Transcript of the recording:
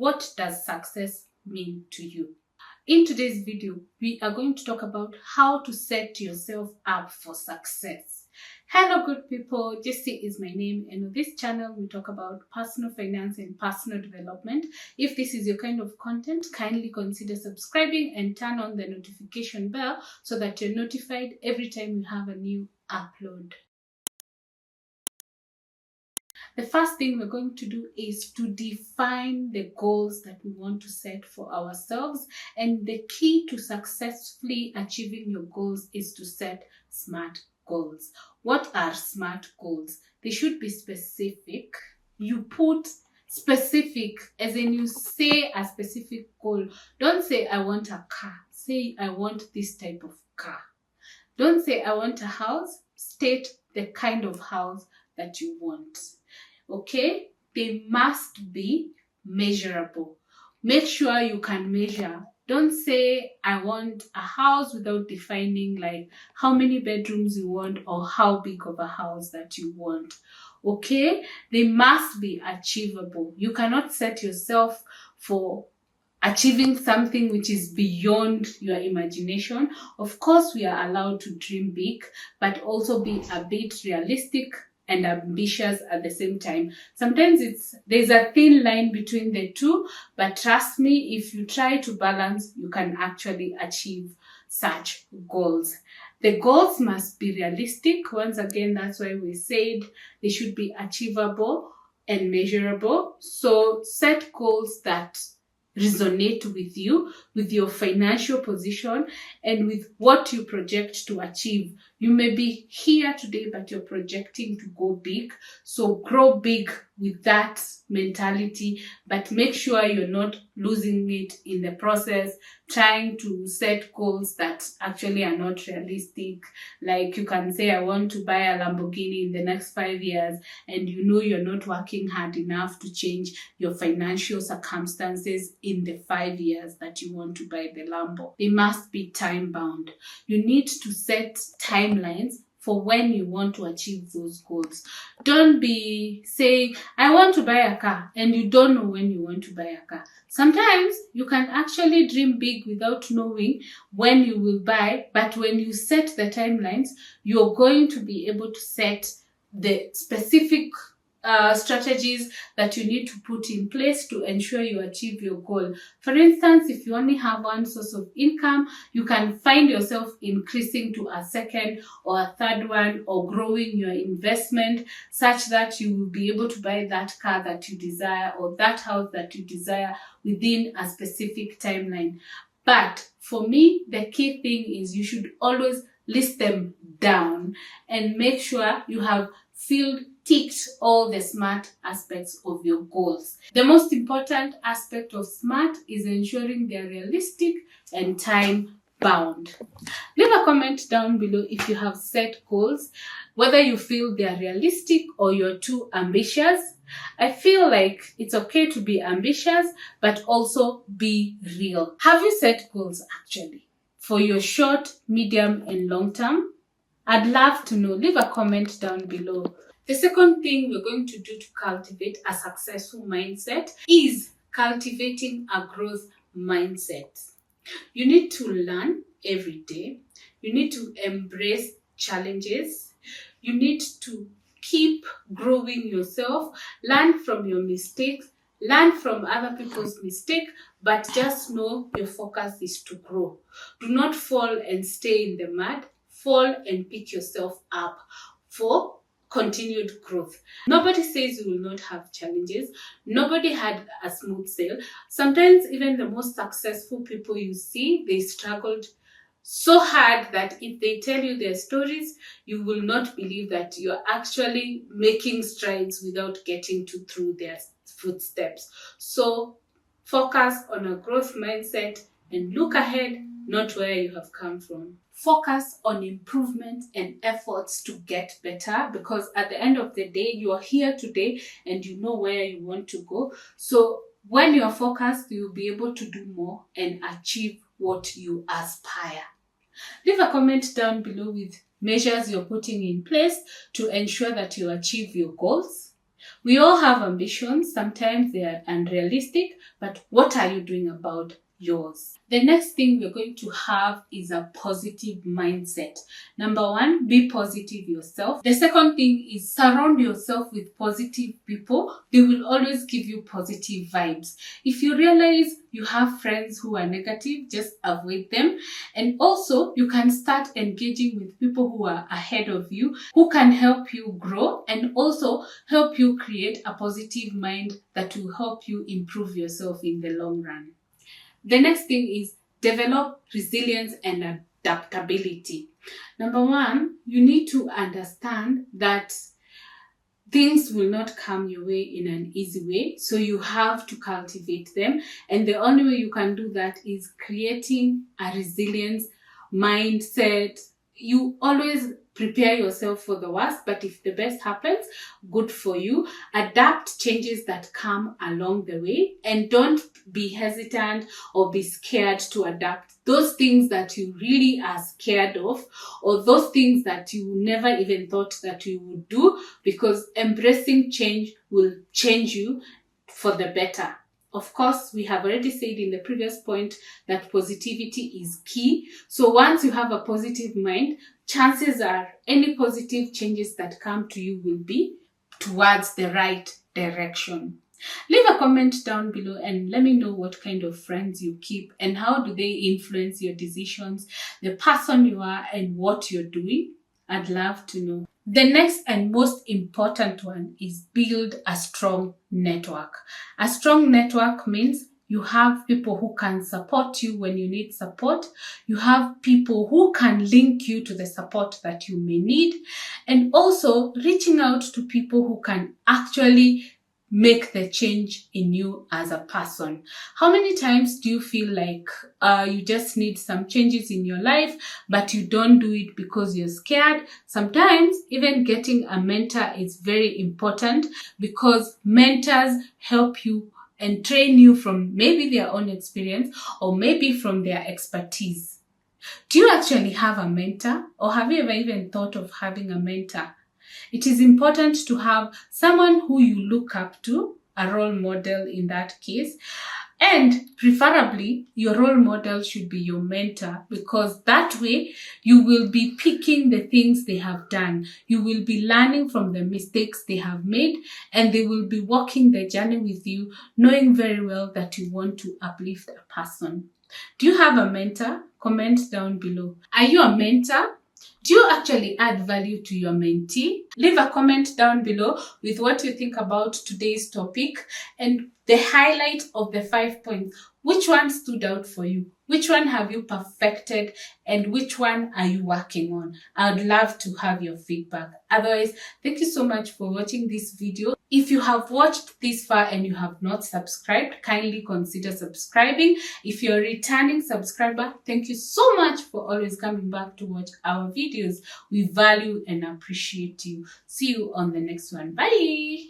What does success mean to you? In today's video, we are going to talk about how to set yourself up for success. Hello good people, Jessie is my name, and on this channel we talk about personal finance and personal development. If this is your kind of content, kindly consider subscribing and turn on the notification bell so that you're notified every time we have a new upload. The first thing we're going to do is to define the goals that we want to set for ourselves. And the key to successfully achieving your goals is to set SMART goals. What are SMART goals? They should be specific. You put specific as in you say a specific goal. Don't say I want a car. Say I want this type of car. Don't say I want a house. State the kind of house that you want. Okay, they must be measurable. Make sure you can measure. Don't say I want a house without defining like how many bedrooms you want or how big of a house that you want. Okay, they must be achievable. You cannot set yourself for achieving something which is beyond your imagination. Of course, we are allowed to dream big, but also be a bit realistic and ambitious at the same time. Sometimes there's a thin line between the two, but trust me, if you try to balance, you can actually achieve such goals. The goals must be realistic. Once again, that's why we said they should be achievable and measurable. So set goals that resonate with you, with your financial position, and with what you project to achieve. You may be here today, but you're projecting to go big. So grow big with that mentality, but make sure you're not losing it in the process, trying to set goals that actually are not realistic. Like you can say, I want to buy a Lamborghini in the next 5 years, and you know you're not working hard enough to change your financial circumstances in the 5 years that you want to buy the Lambo. They must be time bound. You need to set timelines for when you want to achieve those goals. Don't be saying, I want to buy a car, and you don't know when you want to buy a car. Sometimes you can actually dream big without knowing when you will buy, but when you set the timelines, you're going to be able to set the specific strategies that you need to put in place to ensure you achieve your goal. For instance, if you only have one source of income, you can find yourself increasing to a second or a third one, or growing your investment such that you will be able to buy that car that you desire or that house that you desire within a specific timeline. But for me, the key thing is you should always list them down and make sure you have ticked all the SMART aspects of your goals. The most important aspect of SMART is ensuring they're realistic and time bound. Leave a comment down below if you have set goals, whether you feel they're realistic or you're too ambitious. I feel like it's okay to be ambitious, but also be real. Have you set goals actually for your short, medium, and long term? I'd love to know. Leave a comment down below. The second thing we're going to do to cultivate a successful mindset is cultivating a growth mindset. You need to learn every day. You need to embrace challenges. You need to keep growing yourself. Learn from your mistakes. Learn from other people's mistakes, but just know your focus is to grow. Do not fall and stay in the mud. Fall and pick yourself up for continued growth. Nobody says you will not have challenges. Nobody had a smooth sail. Sometimes even the most successful people you see, they struggled so hard that if they tell you their stories, you will not believe that you're actually making strides without getting through their footsteps. So focus on a growth mindset and look ahead, not where you have come from. Focus on improvement and efforts to get better, because at the end of the day, you are here today and you know where you want to go. So when you are focused, you'll be able to do more and achieve what you aspire. Leave a comment down below with measures you're putting in place to ensure that you achieve your goals. We all have ambitions. Sometimes they are unrealistic, but what are you doing about yours? The next thing we're going to have is a positive mindset. Number one, be positive yourself. The second thing is surround yourself with positive people. They will always give you positive vibes. If you realize you have friends who are negative, just avoid them. And also, you can start engaging with people who are ahead of you, who can help you grow and also help you create a positive mind that will help you improve yourself in the long run. The next thing is develop resilience and adaptability. Number one, you need to understand that things will not come your way in an easy way. So you have to cultivate them. And the only way you can do that is creating a resilience mindset. You always prepare yourself for the worst, but if the best happens, good for you. Adapt changes that come along the way and don't be hesitant or be scared to adapt those things that you really are scared of, or those things that you never even thought that you would do, because embracing change will change you for the better. Of course, we have already said in the previous point that positivity is key. So once you have a positive mind, chances are any positive changes that come to you will be towards the right direction. Leave a comment down below and let me know what kind of friends you keep and how do they influence your decisions, the person you are and what you're doing. I'd love to know. The next and most important one is build a strong network. A strong network means you have people who can support you when you need support. You have people who can link you to the support that you may need. And also reaching out to people who can actually make the change in you as a person. How many times do you feel like you just need some changes in your life, but you don't do it because you're scared? Sometimes even getting a mentor is very important, because mentors help you and train you from maybe their own experience or maybe from their expertise. Do you actually have a mentor, or have you ever even thought of having a mentor? It is important to have someone who you look up to, a role model in that case. And preferably, your role model should be your mentor, because that way you will be picking the things they have done. You will be learning from the mistakes they have made, and they will be walking the journey with you, knowing very well that you want to uplift a person. Do you have a mentor? Comment down below. Are you a mentor? Do you actually add value to your mentee? Leave a comment down below with what you think about today's topic and the highlight of the 5 points. Which one stood out for you? Which one have you perfected and which one are you working on? I would love to have your feedback. Otherwise, thank you so much for watching this video. If you have watched this far and you have not subscribed, kindly consider subscribing. If you're a returning subscriber, thank you so much for always coming back to watch our videos. We value and appreciate you. See you on the next one. Bye.